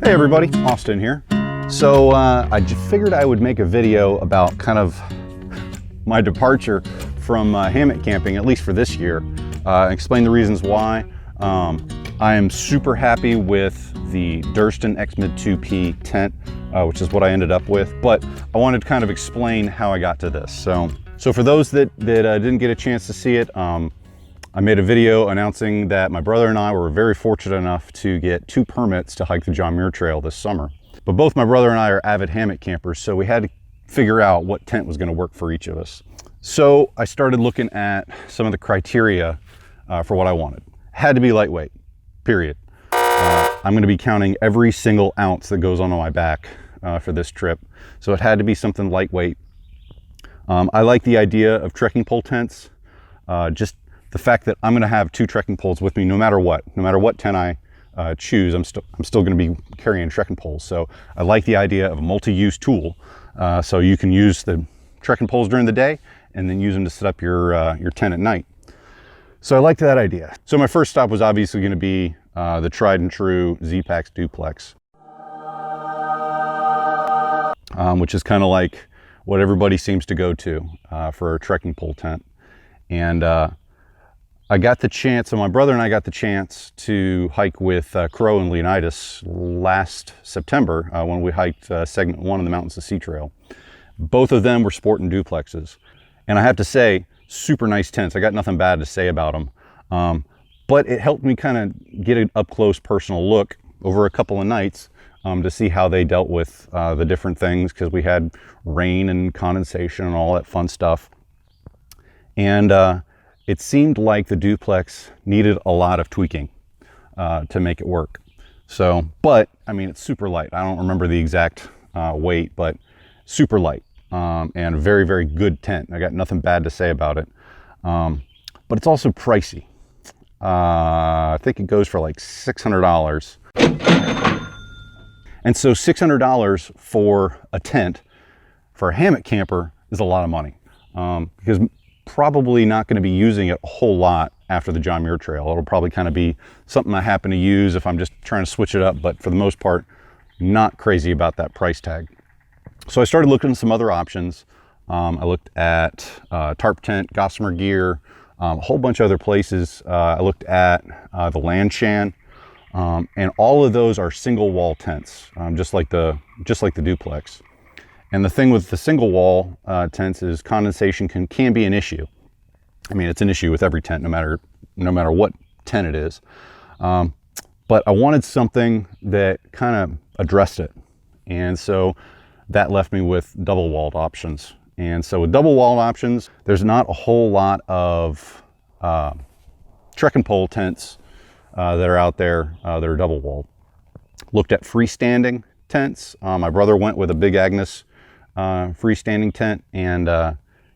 Hey everybody, Austin here. So I just figured I would make a video about kind of my departure from hammock camping, at least for this year, explain the reasons why. I am super happy with the Durston X-Mid 2P tent, which is what I ended up with, but I wanted to kind of explain how I got to this. So for those that didn't get a chance to see it, I made a video announcing that my brother and I were very fortunate enough to get 2 permits to hike the John Muir Trail this summer. But both my brother and I are avid hammock campers, so we had to figure out what tent was going to work for each of us. So I started looking at some of the criteria for what I wanted. Had to be lightweight, period. I'm going to be counting every single ounce that goes onto my back for this trip, so it had to be something lightweight. I like the idea of trekking pole tents. Just the fact that I'm going to have 2 trekking poles with me no matter what tent I choose, I'm still going to be carrying trekking poles. So I like the idea of a multi-use tool, so you can use the trekking poles during the day and then use them to set up your tent at night. So I liked that idea. So my first stop was obviously going to be the tried and true Z-Packs duplex, which is kind of like what everybody seems to go to for a trekking pole tent. And I got the chance, so my brother and I got the chance to hike with Crow and Leonidas last September when we hiked segment 1 of the Mountains to Sea Trail. Both of them were sporting duplexes. And I have to say, super nice tents. I got nothing bad to say about them. But it helped me kind of get an up-close personal look over a couple of nights to see how they dealt with the different things, because we had rain and condensation and all that fun stuff. And it seemed like the duplex needed a lot of tweaking to make it work. So, but I mean, it's super light. I don't remember the exact weight, but super light and a very, very good tent. I got nothing bad to say about it. But it's also pricey. I think it goes for like $600. And so $600 for a tent for a hammock camper is a lot of money, because probably not going to be using it a whole lot after the John Muir Trail. It'll probably kind of be something I happen to use if I'm just trying to switch it up, but for the most part, not crazy about that price tag. So I started looking at some other options. I looked at tarp tent, Gossamer gear, a whole bunch of other places. I looked at the Lanshan, and all of those are single wall tents, just like the duplex. And the thing with the single wall tents is condensation can be an issue. I mean, it's an issue with every tent, no matter what tent it is. But I wanted something that kind of addressed it. And so that left me with double walled options. And so with double walled options, there's not a whole lot of trekking pole tents that are out there that are double walled. Looked at freestanding tents. My brother went with a Big Agnes freestanding tent, and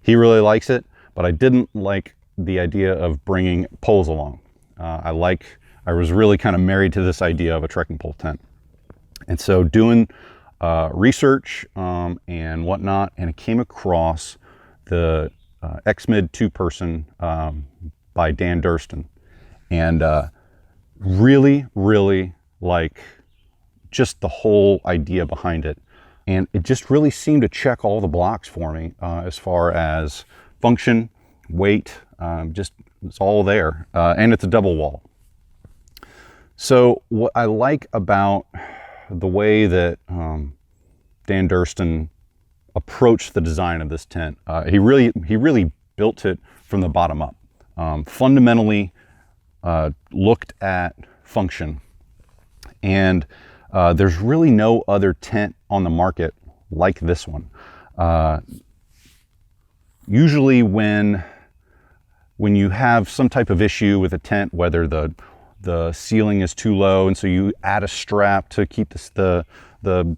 he really likes it, but I didn't like the idea of bringing poles along. I was really kind of married to this idea of a trekking pole tent. And so doing research and whatnot, and I came across the X-Mid 2-person by Dan Durston, and really like just the whole idea behind it. And it just really seemed to check all the blocks for me as far as function, weight, just it's all there. And it's a double wall. So what I like about the way that Dan Durston approached the design of this tent, he really built it from the bottom up. Fundamentally looked at function, and there's really no other tent on the market like this one. Usually when you have some type of issue with a tent, whether the ceiling is too low and so you add a strap to keep the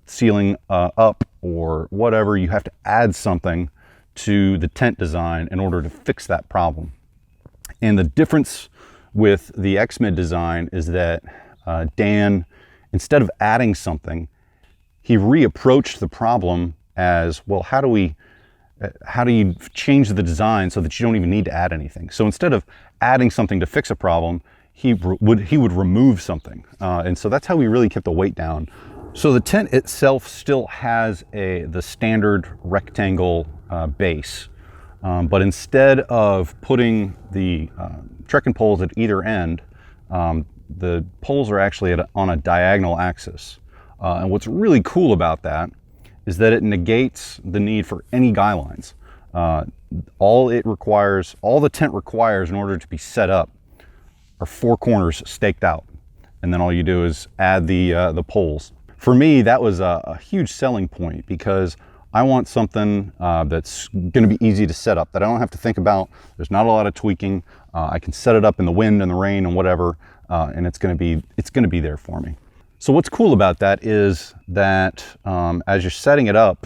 ceiling up or whatever, you have to add something to the tent design in order to fix that problem. And the difference with the X-Mid design is that Dan, instead of adding something, he reapproached the problem as, well, how do you change the design so that you don't even need to add anything? So instead of adding something to fix a problem, he would remove something. And so that's how we really kept the weight down So the tent itself still has the standard rectangle base, but instead of putting the trekking poles at either end, the poles are actually on a diagonal axis. And what's really cool about that is that it negates the need for any guy lines. All the tent requires in order to be set up are 4 corners staked out. And then all you do is add the poles. For me, that was a huge selling point, because I want something that's going to be easy to set up, that I don't have to think about. There's not a lot of tweaking. I can set it up in the wind and the rain and whatever, and it's going to be there for me. So what's cool about that is that as you're setting it up,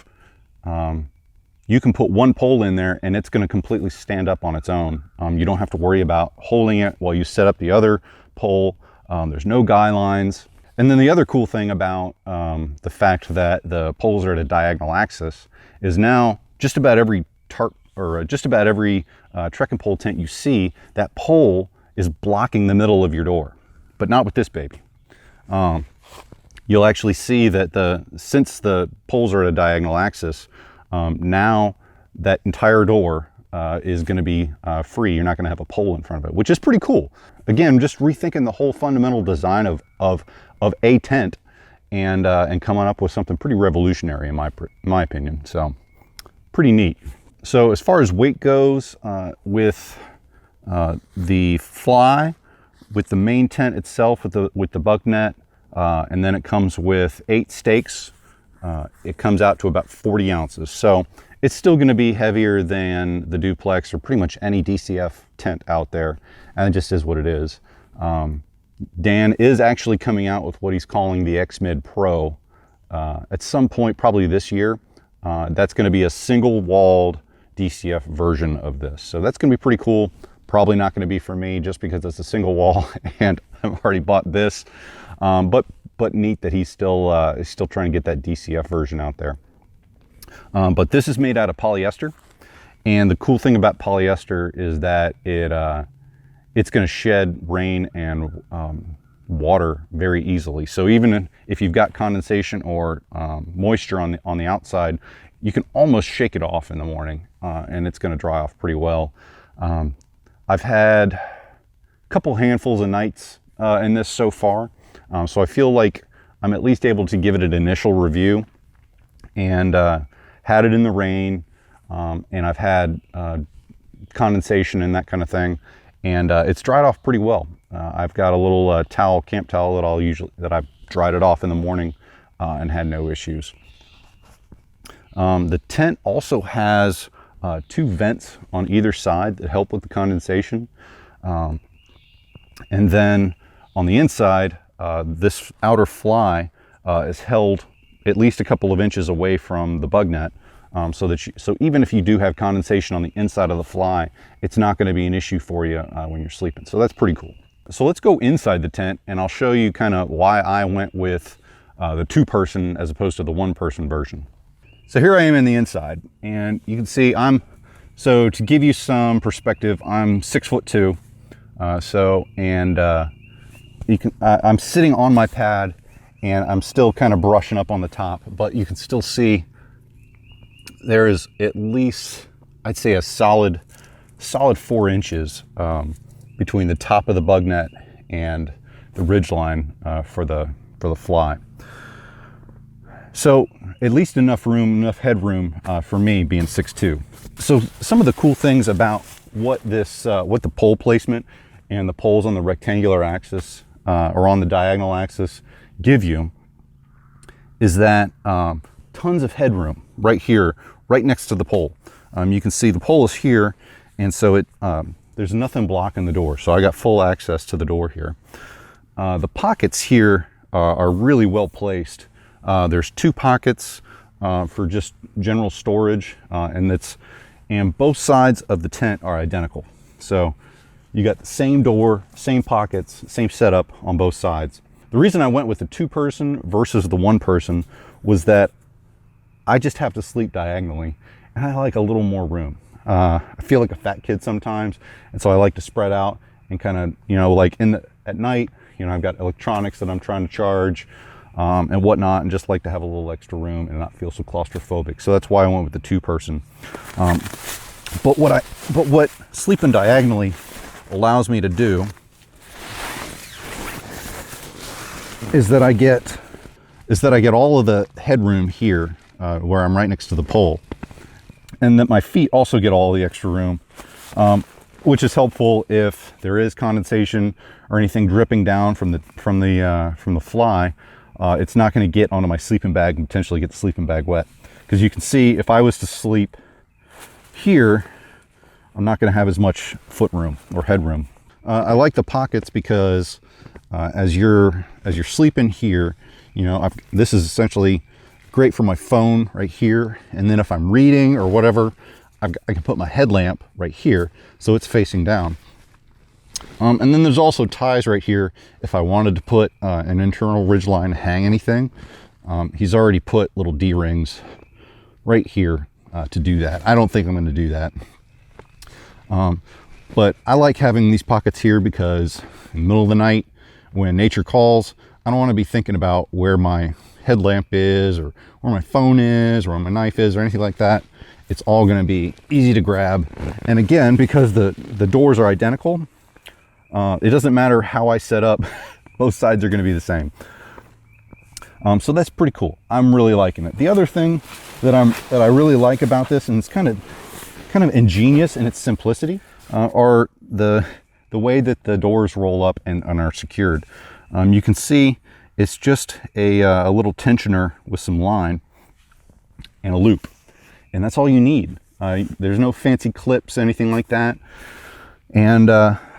you can put one pole in there and it's going to completely stand up on its own. You don't have to worry about holding it while you set up the other pole. There's no guy lines. And then the other cool thing about the fact that the poles are at a diagonal axis is now just about every tarp, or just about every trekking pole tent you see, that pole is blocking the middle of your door, but not with this baby. You'll actually see that since the poles are at a diagonal axis, now that entire door is going to be free. You're not going to have a pole in front of it, which is pretty cool. Again, just rethinking the whole fundamental design of a tent, and coming up with something pretty revolutionary in my opinion. So pretty neat. So as far as weight goes, with the fly, with the main tent itself, with the bug net, and then it comes with 8 stakes. It comes out to about 40 ounces. So it's still going to be heavier than the duplex or pretty much any DCF tent out there, and it just is what it is. Dan is actually coming out with what he's calling the X-Mid Pro at some point, probably this year. That's going to be a single-walled DCF version of this. So that's going to be pretty cool. Probably not going to be for me, just because it's a single wall and I've already bought this. But neat that he's still trying to get that DCF version out there. But this is made out of polyester, and the cool thing about polyester is that it's going to shed rain and water very easily. So even if you've got condensation or moisture on the outside, you can almost shake it off in the morning, and it's going to dry off pretty well. I've had a couple handfuls of nights in this so far, so I feel like I'm at least able to give it an initial review. And had it in the rain, and I've had condensation and that kind of thing, and it's dried off pretty well. I've got a little camp towel that I've dried it off in the morning, and had no issues. The tent also has 2 vents on either side that help with the condensation, and then on the inside, this outer fly is held at least a couple of inches away from the bug net, so even if you do have condensation on the inside of the fly, it's not going to be an issue for you when you're sleeping. So that's pretty cool. So let's go inside the tent, and I'll show you kind of why I went with the 2-person as opposed to the 1-person version. So here I am in the inside, and you can see so to give you some perspective, I'm 6'2", I'm sitting on my pad, and I'm still kind of brushing up on the top, but you can still see there is at least, I'd say, a solid 4 inches between the top of the bug net and the ridge line for the fly. So at least enough headroom for me, being 6'2". So some of the cool things about what the pole placement and the poles on the rectangular axis or on the diagonal axis give you is that tons of headroom right here, right next to the pole. You can see the pole is here, and so there's nothing blocking the door. So I got full access to the door here. The pockets here are really well placed. There's 2 pockets for just general storage, and both sides of the tent are identical. So you got the same door, same pockets, same setup on both sides. The reason I went with the 2-person versus the 1-person was that I just have to sleep diagonally, and I like a little more room. I feel like a fat kid sometimes, and so I like to spread out and kind of, like at night, I've got electronics that I'm trying to charge. and whatnot, and just like to have a little extra room and not feel so claustrophobic. So that's why I went with the 2-person. But what sleeping diagonally allows me to do is that I get all of the headroom here, where I'm right next to the pole, and that my feet also get all the extra room, which is helpful if there is condensation or anything dripping down from the fly. It's not going to get onto my sleeping bag and potentially get the sleeping bag wet. Because you can see, if I was to sleep here, I'm not going to have as much foot room or head room. I like the pockets because as you're sleeping here, you know, this is essentially great for my phone right here, and then if I'm reading or whatever, I can put my headlamp right here so it's facing down. And then there's also ties right here if I wanted to put an internal ridgeline, hang anything. He's already put little D-rings right here to do that. I don't think I'm going to do that. But I like having these pockets here because in the middle of the night when nature calls, I don't want to be thinking about where my headlamp is or where my phone is or where my knife is or anything like that. It's all going to be easy to grab. And again, because the doors are identical, it doesn't matter how I set up, both sides are going to be the same. So that's pretty cool. I'm really liking it. The other thing that I really like about this, and it's kind of ingenious in its simplicity, are the way that the doors roll up and are secured. You can see it's just a little tensioner with some line and a loop, and that's all you need. There's no fancy clips, anything like that. And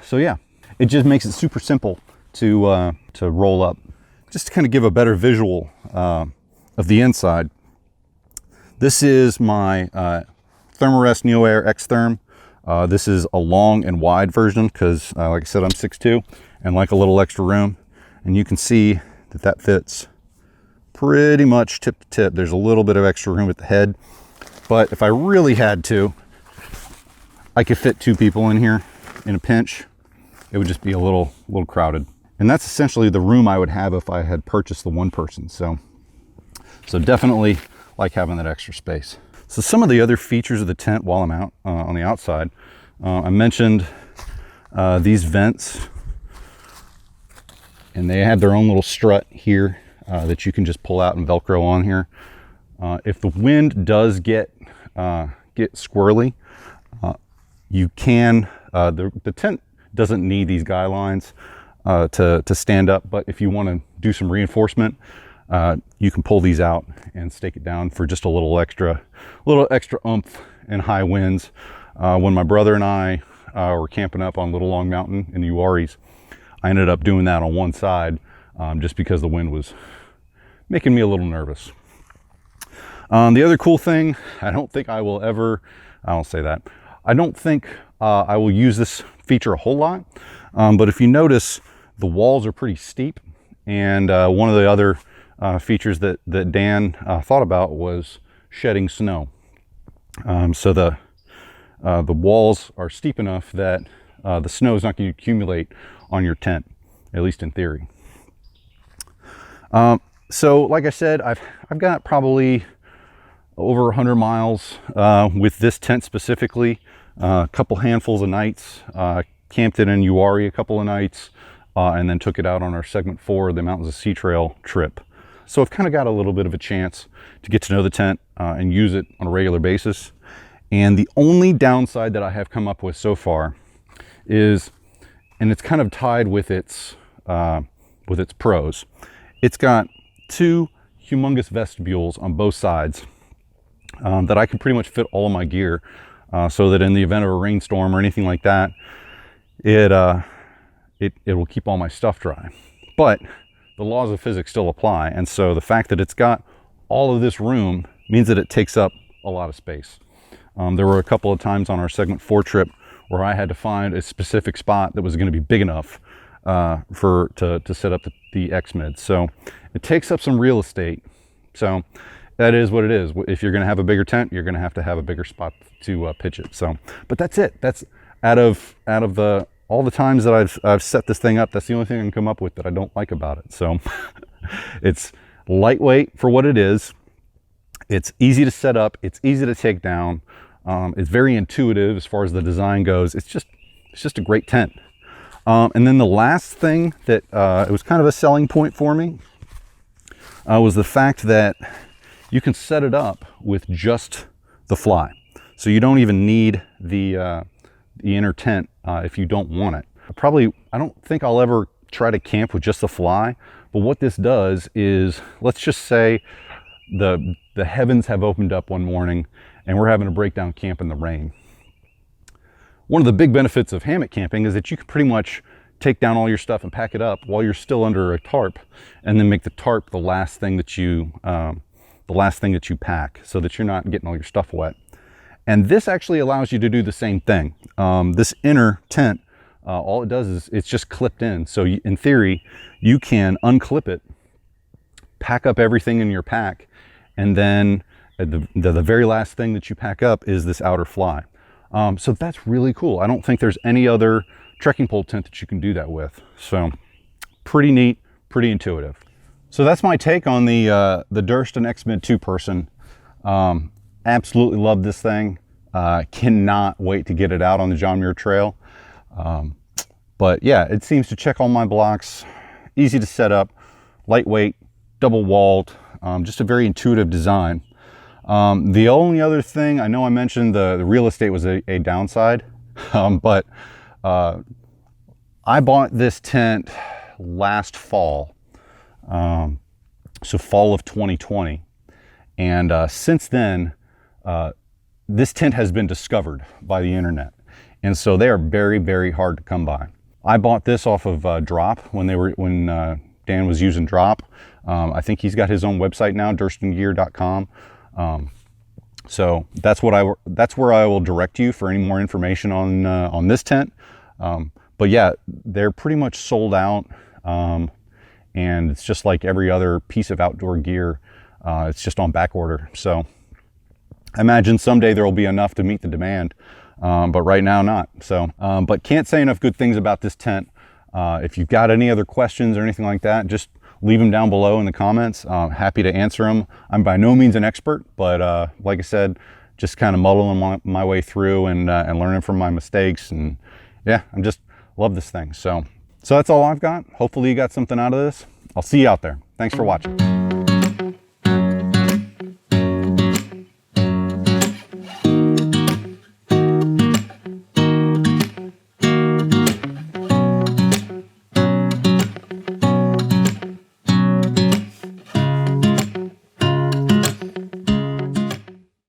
so yeah, it just makes it super simple to roll up. Just to kind of give a better visual of the inside, this is my Thermarest NeoAir X-Therm. This is a long and wide version because, like I said, I'm 6'2" and like a little extra room. And you can see that fits pretty much tip to tip. There's a little bit of extra room at the head, but if I really had to, I could fit 2 people in here in a pinch. It would just be a little crowded. And that's essentially the room I would have if I had purchased the 1-person. So definitely like having that extra space. So some of the other features of the tent while I'm out on the outside, I mentioned these vents, and they have their own little strut here that you can just pull out and Velcro on here. If the wind does get squirrely, you can, the tent doesn't need these guy lines to stand up, but if you want to do some reinforcement, you can pull these out and stake it down for just a little extra oomph in high winds. When my brother and I were camping up on Little Long Mountain in the Uaris, I ended up doing that on one side just because the wind was making me a little nervous. The other cool thing, I don't think I will use this feature a whole lot, but if you notice, the walls are pretty steep, and one of the other features that Dan thought about was shedding snow. So the walls are steep enough that the snow is not going to accumulate on your tent, at least in theory. So like I said, I've got probably over 100 miles with this tent specifically, a couple handfuls of nights, camped it in Uwharrie a couple of nights, and then took it out on our segment 4 of the Mountains of Sea Trail trip. So I've kind of got a little bit of a chance to get to know the tent and use it on a regular basis. And the only downside that I have come up with so far is, and it's kind of tied with its pros, it's got 2 humongous vestibules on both sides that I can pretty much fit all of my gear, so that in the event of a rainstorm or anything like that, it will keep all my stuff dry. But the laws of physics still apply, and so the fact that it's got all of this room means that it takes up a lot of space. There were a couple of times on our segment 4 trip where I had to find a specific spot that was going to be big enough to set up the X-Mid. So it takes up some real estate. So that is what it is. If you're going to have a bigger tent, you're going to have a bigger spot to pitch it. So, but that's it. That's out of all the times that I've set this thing up, that's the only thing I can come up with that I don't like about it. So it's lightweight for what it is. It's easy to set up. It's easy to take down. It's very intuitive as far as the design goes. It's just a great tent. And then the last thing that it was kind of a selling point for me was the fact that you can set it up with just the fly. So you don't even need the inner tent if you don't want it. I don't think I'll ever try to camp with just the fly, but what this does is, let's just say the heavens have opened up one morning and we're having a breakdown camp in the rain. One of the big benefits of hammock camping is that you can pretty much take down all your stuff and pack it up while you're still under a tarp, and then make the tarp the last thing that you pack, so that you're not getting all your stuff wet. And this actually allows you to do the same thing. This inner tent, all it does is it's just clipped in. So in theory, you can unclip it, pack up everything in your pack, and then the very last thing that you pack up is this outer fly. So that's really cool. I don't think there's any other trekking pole tent that you can do that with. So pretty neat, pretty intuitive. So that's my take on the Durston X-Mid 2-person. Absolutely love this thing. Cannot wait to get it out on the John Muir Trail. But yeah, it seems to check all my blocks. Easy to set up, lightweight, double walled, just a very intuitive design. The only other thing, I know I mentioned the real estate was a downside, but I bought this tent last fall, so fall of 2020. And since then, this tent has been discovered by the internet. And so they are very, very hard to come by. I bought this off of Drop when Dan was using Drop. I think he's got his own website now, durstongear.com. So that's where I will direct you for any more information on this tent. But yeah, they're pretty much sold out. And it's just like every other piece of outdoor gear. It's just on back order. So I imagine someday there will be enough to meet the demand. But right now not. So, but can't say enough good things about this tent. If you've got any other questions or anything like that, just leave them down below in the comments. Happy to answer them. I'm by no means an expert, but like I said, just kind of muddling my way through and learning from my mistakes. And yeah, I just love this thing. So that's all I've got. Hopefully you got something out of this. I'll see you out there. Thanks for watching.